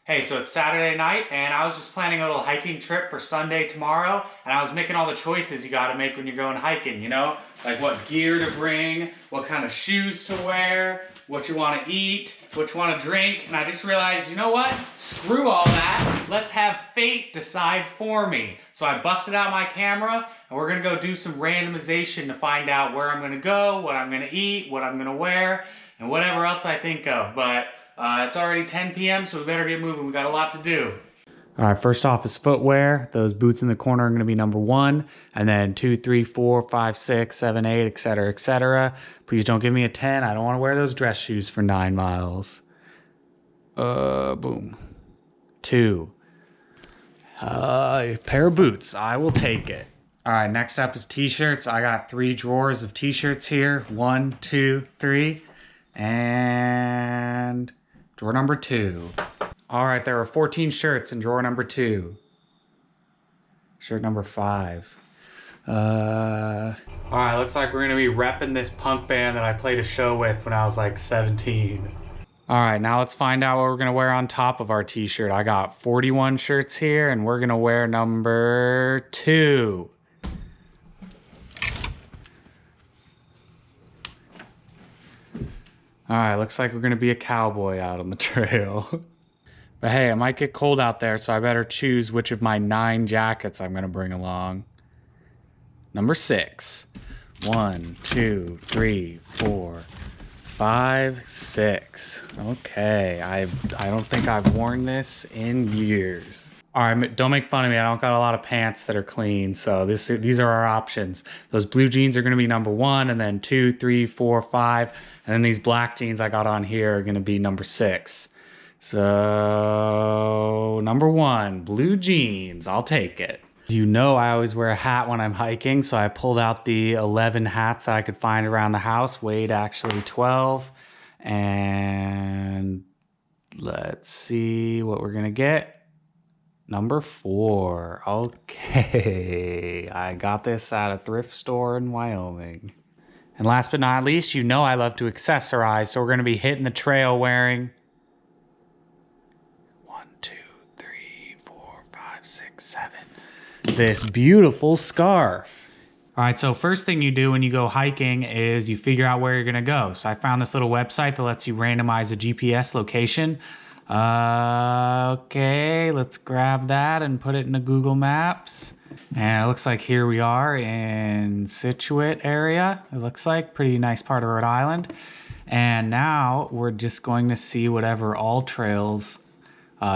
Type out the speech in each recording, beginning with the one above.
Hey, so it's Saturday night, and I was just planning a little hiking trip for Sunday tomorrow, and I was making all the choices you gotta make when you're going hiking, you know? Like what gear to bring, what kind of shoes to wear, what you wanna eat, what you wanna drink, and I just realized, you know what? Screw all that. Let's have fate decide for me. So I busted out my camera, and we're gonna go do some randomization to find out where I'm gonna go, what I'm gonna eat, what I'm gonna wear, and whatever else I think of. But it's already 10 p.m., so we better get moving. We got a lot to do. All right, first off is footwear. Those boots in the corner are going to be number 1, and then 2, 3, 4, 5, 6, 7, 8, etc., etc. Please don't give me a 10. I don't want to wear those dress shoes for 9 miles. Boom. 2. Pair of boots. I will take it. All right, next up is t-shirts. I got 3 drawers of t-shirts here. 1, 2, 3, and drawer number 2. All right, there are 14 shirts in drawer number 2. Shirt number 5. All right, looks like we're gonna be repping this punk band that I played a show with when I was like 17. All right, now let's find out what we're gonna wear on top of our t-shirt. I got 41 shirts here, and we're gonna wear number 2. All right, looks like we're gonna be a cowboy out on the trail. But hey, it might get cold out there, so I better choose which of my 9 jackets I'm gonna bring along. Number 6. 1, 2, 3, 4, 5, 6. Okay, I don't think I've worn this in years. All right, don't make fun of me. I don't got a lot of pants that are clean, so these are our options. Those blue jeans are gonna be number 1, and then 2, 3, 4, 5, and then these black jeans I got on here are gonna be number 6. So, number 1, blue jeans. I'll take it. You know I always wear a hat when I'm hiking, so I pulled out the 11 hats that I could find around the house. Weighed actually 12. And let's see what we're gonna get. Number 4. Okay. I got this at a thrift store in Wyoming. And last but not least, you know I love to accessorize, so we're gonna be hitting the trail wearing 7. This beautiful scarf. All right, so first thing you do when you go hiking is you figure out where you're gonna go. So I found this little website that lets you randomize a GPS location. Okay, let's grab that and put it into Google Maps. And it looks like here we are in Scituate area. It looks like pretty nice part of Rhode Island. And now we're just going to see whatever All Trails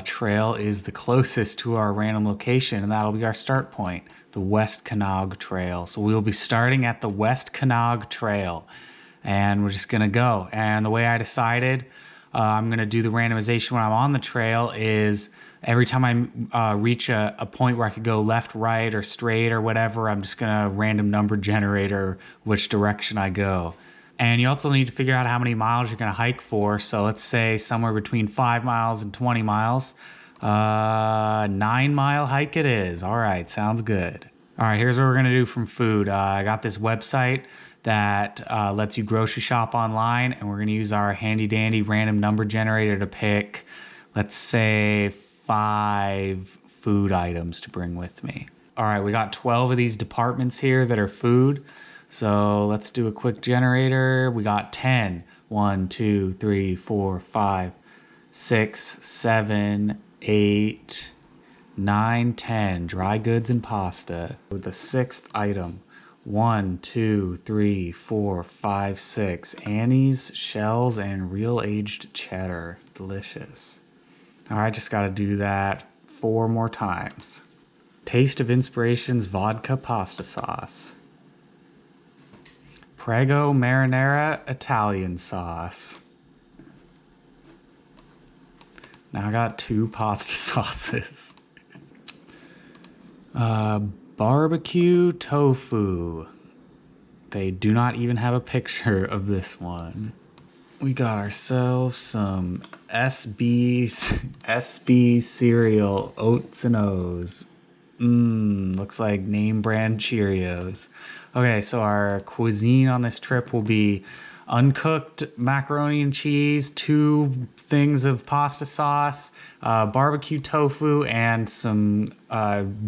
trail is the closest to our random location, and that'll be our start point, the West Kennog Trail. So we'll be starting at the West Kennog Trail, and we're just gonna go. And the way I decided I'm gonna do the randomization when I'm on the trail is every time I reach a point where I could go left, right, or straight or whatever, I'm just gonna random number generator which direction I go. And you also need to figure out how many miles you're going to hike for. So let's say somewhere between 5 miles and 20 miles. 9-mile hike it is. All right, sounds good. All right, here's what we're going to do from food. I got this website that lets you grocery shop online, and we're going to use our handy dandy random number generator to pick, let's say, 5 food items to bring with me. All right, we got 12 of these departments here that are food. So let's do a quick generator. We got 10. 1, 2, 3, 4, 5, 6, 7, 8, 9, 10. Dry goods and pasta. With the 6th item. 1, 2, 3, 4, 5, 6. Annie's shells and real aged cheddar. Delicious. All right, just got to do that 4 more times. Taste of Inspiration's vodka pasta sauce. Prego marinara Italian sauce. Now I got 2 pasta sauces. Barbecue tofu. They do not even have a picture of this one. We got ourselves some SB cereal, Oats and O's. Looks like name brand Cheerios. Okay, so our cuisine on this trip will be uncooked macaroni and cheese, 2 things of pasta sauce, barbecue tofu, and some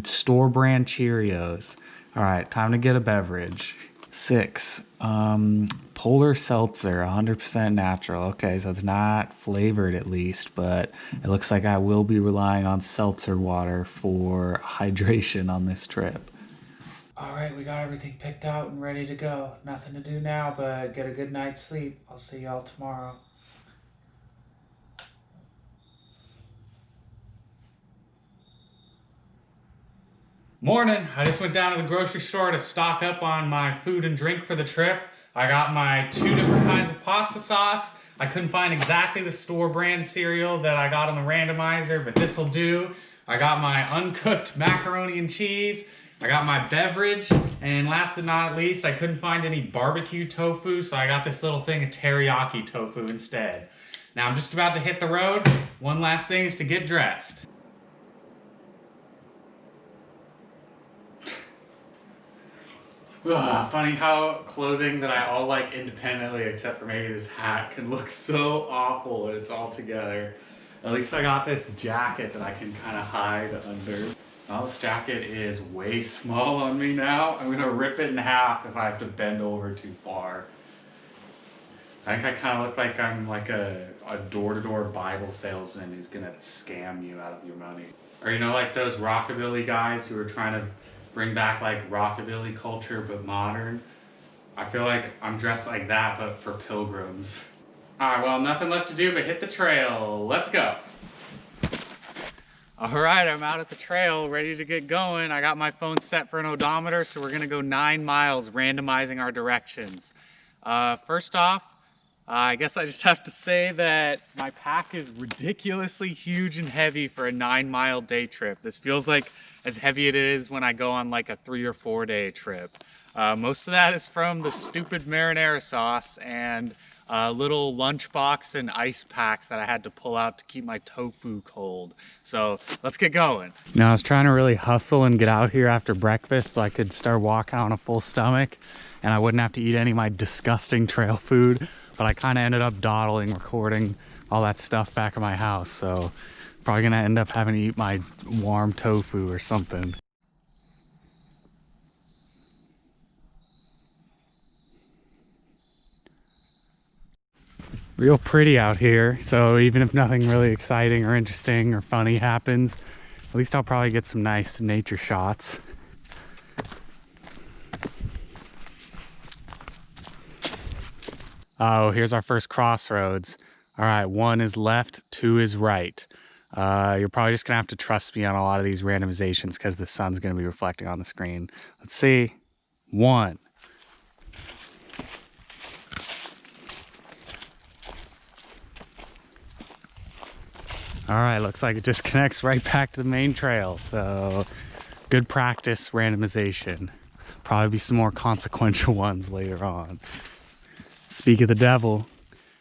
store brand Cheerios. All right, time to get a beverage. 6, Polar Seltzer, 100% natural. Okay, so it's not flavored at least, but it looks like I will be relying on seltzer water for hydration on this trip. All right, we got everything picked out and ready to go. Nothing to do now but get a good night's sleep. I'll see y'all tomorrow. Morning. I just went down to the grocery store to stock up on my food and drink for the trip. I got my 2 different kinds of pasta sauce. I couldn't find exactly the store brand cereal that I got on the randomizer, but this will do. I got my uncooked macaroni and cheese. I got my beverage, and last but not least, I couldn't find any barbecue tofu, so I got this little thing of teriyaki tofu instead. Now I'm just about to hit the road. One last thing is to get dressed. Ugh, funny how clothing that I all like independently, except for maybe this hat, can look so awful when it's all together. At least I got this jacket that I can kind of hide under. Well, this jacket is way small on me now. I'm gonna rip it in half if I have to bend over too far. I think I kind of look like I'm like a door-to-door Bible salesman who's gonna scam you out of your money. Or you know, like those rockabilly guys who are trying to bring back like rockabilly culture but modern. I feel like I'm dressed like that but for pilgrims. Alright, well, nothing left to do but hit the trail. Let's go. Alright, I'm out at the trail ready to get going. I got my phone set for an odometer, so we're gonna go 9 miles randomizing our directions. First off, I guess I just have to say that my pack is ridiculously huge and heavy for a 9-mile day trip. This feels like as heavy as it is when I go on like a 3 or 4 day trip. Most of that is from the stupid marinara sauce and little lunchbox and ice packs that I had to pull out to keep my tofu cold. So let's get going. You know, I was trying to really hustle and get out here after breakfast so I could start walking on a full stomach and I wouldn't have to eat any of my disgusting trail food. But I kind of ended up dawdling, recording all that stuff back at my house. So probably gonna end up having to eat my warm tofu or something. Real pretty out here, so even if nothing really exciting or interesting or funny happens, at least I'll probably get some nice nature shots. Oh, here's our first crossroads. All right, 1 is left, 2 is right. You're probably just gonna have to trust me on a lot of these randomizations because the sun's gonna be reflecting on the screen. Let's see. 1. All right, looks like it just connects right back to the main trail. So good practice randomization. Probably be some more consequential ones later on. Speak of the devil,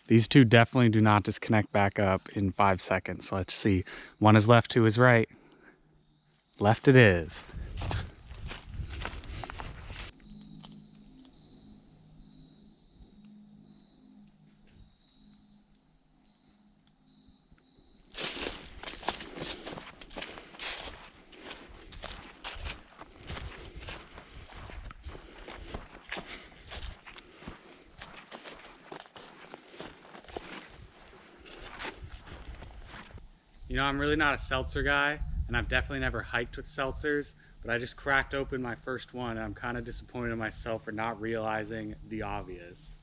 these 2 definitely do not just connect back up in 5 seconds. Let's see. 1 is left, 2 is right. Left it is. You know, I'm really not a seltzer guy, and I've definitely never hiked with seltzers, but I just cracked open my first one, and I'm kind of disappointed in myself for not realizing the obvious.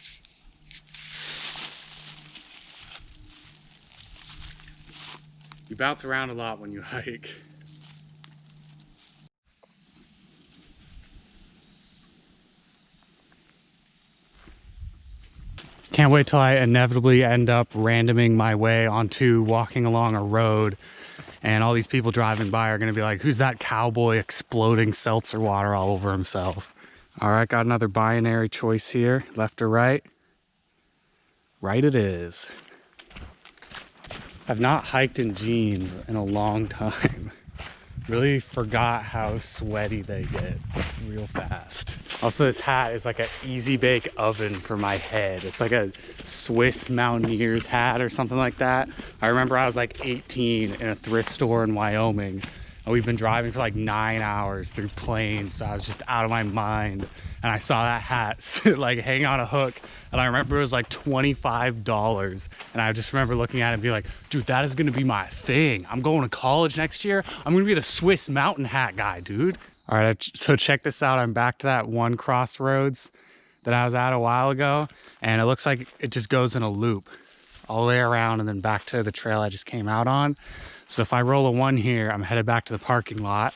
You bounce around a lot when you hike. Can't wait till I inevitably end up randoming my way onto walking along a road and all these people driving by are gonna be like, who's that cowboy exploding seltzer water all over himself? All right, got another binary choice here, left or right? Right it is. I've not hiked in jeans in a long time. Really forgot how sweaty they get real fast. Also, this hat is like an easy bake oven for my head. It's like a Swiss Mountaineers hat or something like that. I remember I was like 18 in a thrift store in Wyoming, and we've been driving for like 9 hours through plains, so I was just out of my mind. And I saw that hat like hang on a hook, and I remember it was like $25. And I just remember looking at it and being like, dude, that is gonna be my thing. I'm going to college next year. I'm gonna be the Swiss mountain hat guy, dude. All right, so check this out. I'm back to that one crossroads that I was at a while ago, and it looks like it just goes in a loop all the way around and then back to the trail I just came out on. So if I roll a 1 here, I'm headed back to the parking lot.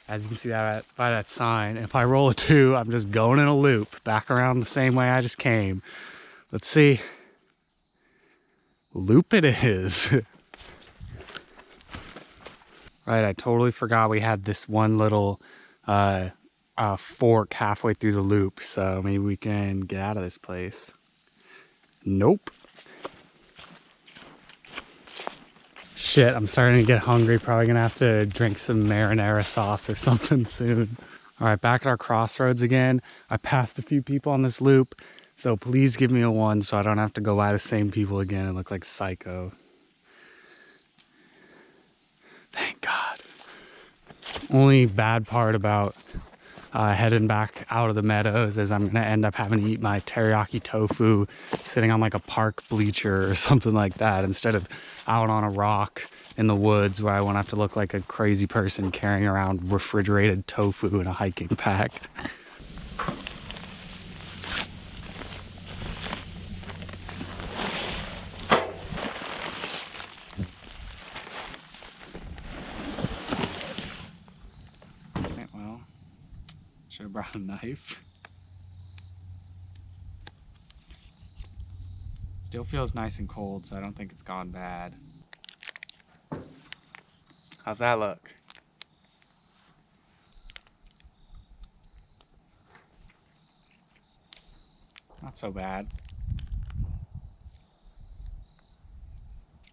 As you can see that by that sign. If I roll a 2, I'm just going in a loop back around the same way I just came. Let's see. Loop it is. Right, I totally forgot we had this one little fork halfway through the loop, so maybe we can get out of this place. Nope. Shit, I'm starting to get hungry. Probably gonna have to drink some marinara sauce or something soon. All right, back at our crossroads again. I passed a few people on this loop, so please give me a 1 so I don't have to go by the same people again and look like psycho. Thank God. Only bad part about heading back out of the meadows is I'm gonna end up having to eat my teriyaki tofu sitting on like a park bleacher or something like that instead of out on a rock in the woods where I won't have to look like a crazy person carrying around refrigerated tofu in a hiking pack. Well, should have brought a knife. Still feels nice and cold, so I don't think it's gone bad. How's that look? Not so bad.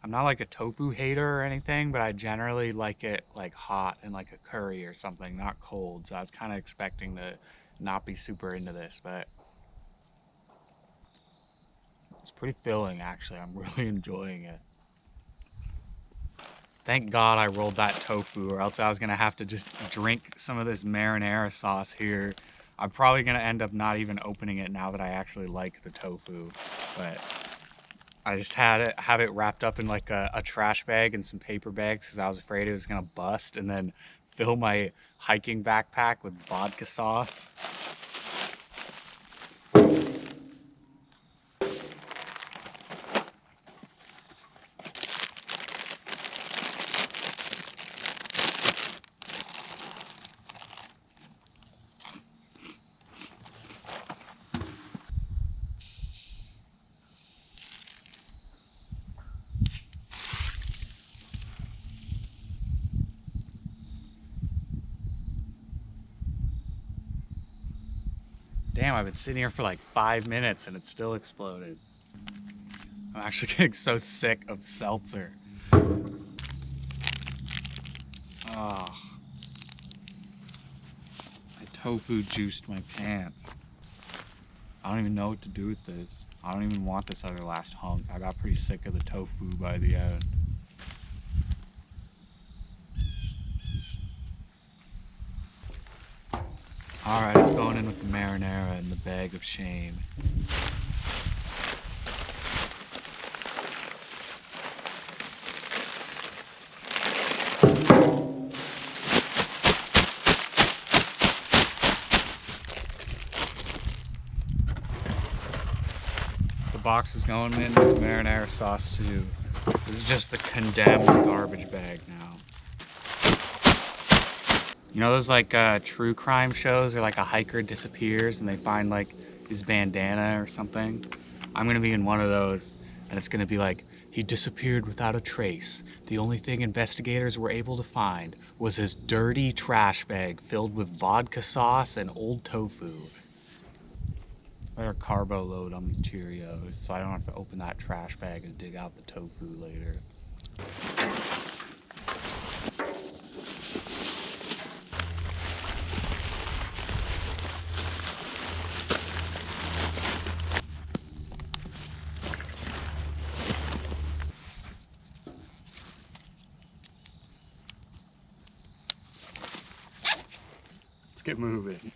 I'm not like a tofu hater or anything, but I generally like it like hot in like a curry or something, not cold. So I was kind of expecting to not be super into this, but it's pretty filling actually. I'm really enjoying it. Thank God I rolled that tofu, or else I was gonna have to just drink some of this marinara sauce here. I'm probably gonna end up not even opening it now that I actually like the tofu, but I just have it wrapped up in like a trash bag and some paper bags because I was afraid it was gonna bust, and then fill my hiking backpack with vodka sauce. Damn, I've been sitting here for like 5 minutes and it still exploded. I'm actually getting so sick of seltzer. Oh. I tofu juiced my pants. I don't even know what to do with this. I don't even want this other last hunk. I got pretty sick of the tofu by the end. Alright, it's going in with the marinara and the bag of shame. The box is going in with the marinara sauce too. This is just the condemned garbage bag now. You know those like true crime shows where like a hiker disappears and they find like his bandana or something? I'm gonna be in one of those, and it's gonna be like, he disappeared without a trace. The only thing investigators were able to find was his dirty trash bag filled with vodka sauce and old tofu. Better carbo load on the Cheerios so I don't have to open that trash bag and dig out the tofu later. get moving.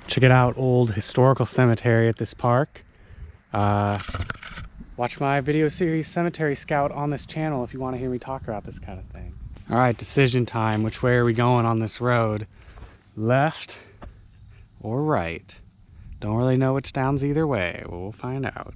Check it out, old historical cemetery at this park. Watch my video series Cemetery Scout on this channel if you want to hear me talk about this kind of thing. All right, decision time. Which way are we going on this road? Left or right? Don't really know which down's either way. We'll find out.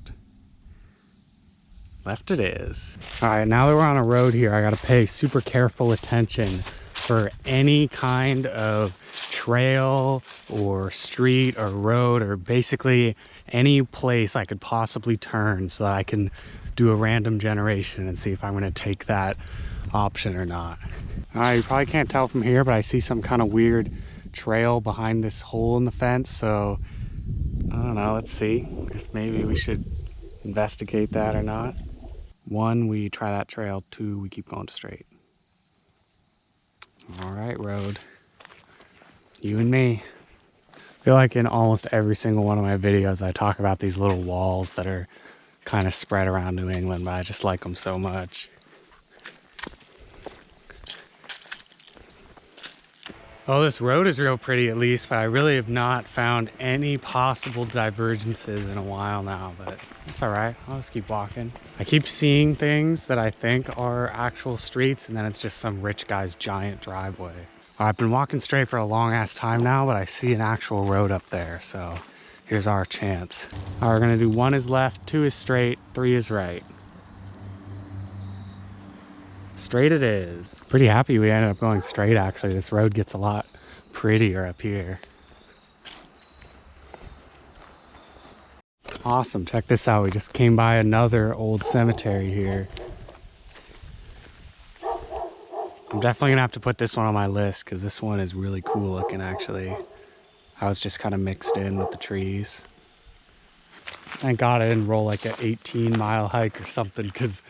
Left it is. All right, now that we're on a road here, I gotta pay super careful attention for any kind of trail or street or road or basically any place I could possibly turn so that I can do a random generation and see if I'm gonna take that option or not. All right, you probably can't tell from here, but I see some kind of weird trail behind this hole in the fence, so I don't know, let's see if maybe we should investigate that or not. 1, we try that trail. 2, we keep going straight. All right, road. You and me. I feel like in almost every single one of my videos, I talk about these little walls that are kind of spread around New England, but I just like them so much. Oh, this road is real pretty at least, but I really have not found any possible divergences in a while now, but it's all right. I'll just keep walking. I keep seeing things that I think are actual streets, and then it's just some rich guy's giant driveway. I've been walking straight for a long ass time now, but I see an actual road up there, so here's our chance. All right, we're gonna do 1 is left, 2 is straight, 3 is right. Straight it is. Pretty happy we ended up going straight actually. This road gets a lot prettier up here. Awesome, check this out. We just came by another old cemetery here. I'm definitely gonna have to put this one on my list because this one is really cool looking actually. I was just kind of mixed in with the trees. Thank God I didn't roll like an 18-mile hike or something, because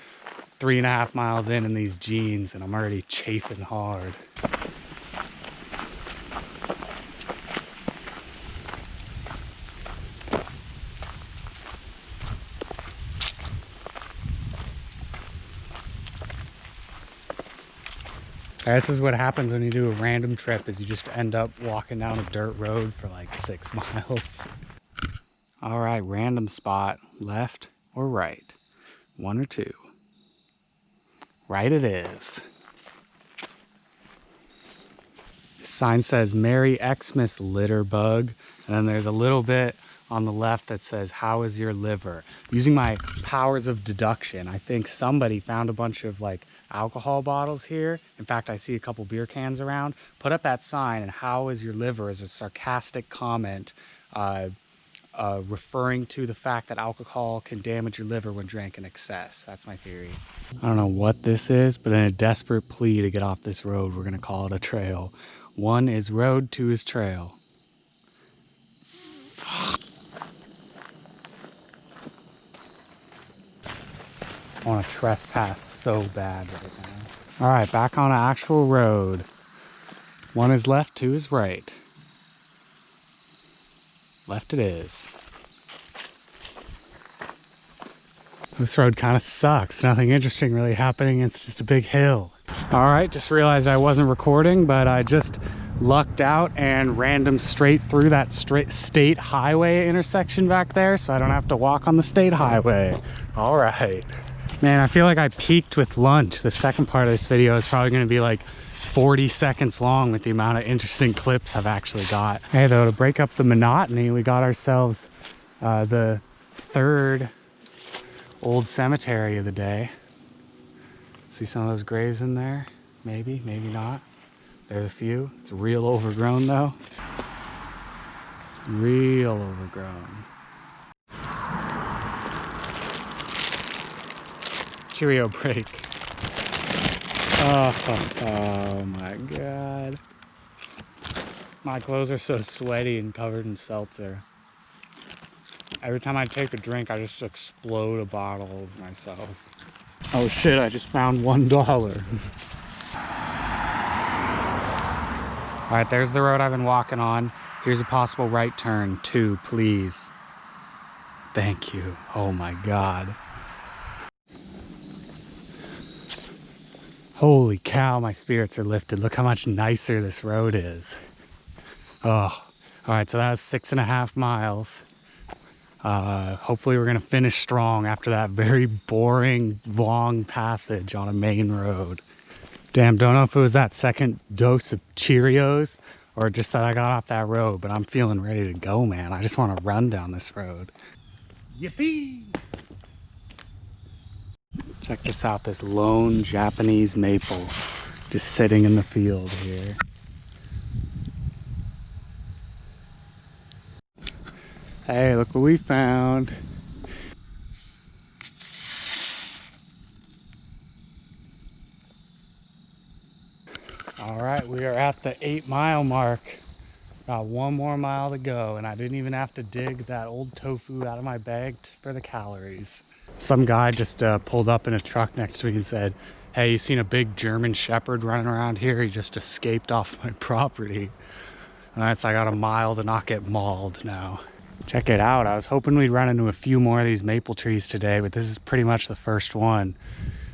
3.5 miles in these jeans and I'm already chafing hard. This is what happens when you do a random trip, is you just end up walking down a dirt road for like 6 miles. All right, random spot, left or right? 1 or 2? Right it is. Sign says Merry Xmas litter bug, and then there's a little bit on the left that says, how is your liver? Using my powers of deduction, I think somebody found a bunch of like alcohol bottles here. In fact, I see a couple beer cans around. Put up that sign, and how is your liver is a sarcastic comment referring to the fact that alcohol can damage your liver when drank in excess. That's my theory. I don't know what this is, but in a desperate plea to get off this road, we're gonna call it a trail. 1 is road, 2 is trail. I want to trespass so bad right now. All right, back on an actual road. 1 is left, 2 is right. Left it is. This road kind of sucks. Nothing interesting really happening. It's just a big hill. All right, just realized I wasn't recording, but I just lucked out and random straight through that state highway intersection back there, so I don't have to walk on the state highway. All right. Man, I feel like I peaked with lunch. The second part of this video is probably going to be like 40 seconds long with the amount of interesting clips I've actually got. Hey, though, to break up the monotony, we got ourselves the 3rd old cemetery of the day. See some of those graves in there? Maybe, maybe not. There's a few. It's real overgrown though. Real overgrown. Cheerio break. Oh my God. My clothes are so sweaty and covered in seltzer. Every time I take a drink, I just explode a bottle over myself. Oh shit, I just found $1. All right, there's the road I've been walking on. Here's a possible right turn. 2, please. Thank you. Oh my God. Holy cow, my spirits are lifted. Look how much nicer this road is. Oh, all right, so that was 6.5 miles. Hopefully we're gonna finish strong after that very boring, long passage on a main road. Damn, don't know if it was that second dose of Cheerios or just that I got off that road, but I'm feeling ready to go, man. I just want to run down this road. Yippee! Check this out, this lone Japanese maple just sitting in the field here. Hey, look what we found. All right, we are at the 8-mile mark. Got 1 more mile to go, and I didn't even have to dig that old tofu out of my bag for the calories. Some guy just pulled up in a truck next to me and said, "Hey, you seen a big German Shepherd running around here? He just escaped off my property." And that's, I got a mile to not get mauled now. Check it out. I was hoping we'd run into a few more of these maple trees today, but this is pretty much the first one.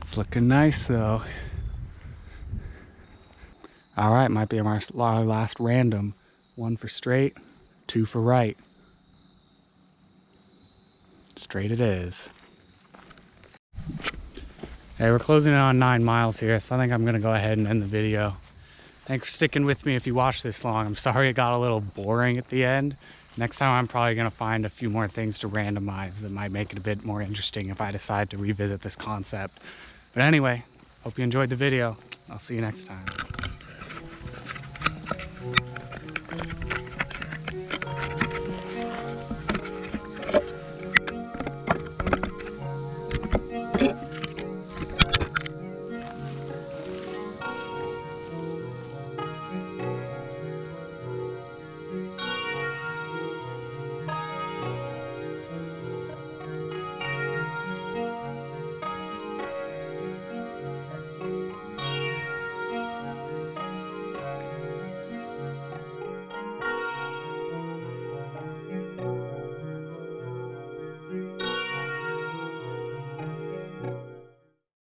It's looking nice though. All right, might be our last random. 1 for straight, 2 for right. Straight it is. Hey, we're closing in on 9 miles here, so I think I'm gonna go ahead and end the video. Thanks for sticking with me if you watched this long. I'm sorry it got a little boring at the end. Next time I'm probably gonna find a few more things to randomize that might make it a bit more interesting if I decide to revisit this concept. But anyway, hope you enjoyed the video. I'll see you next time.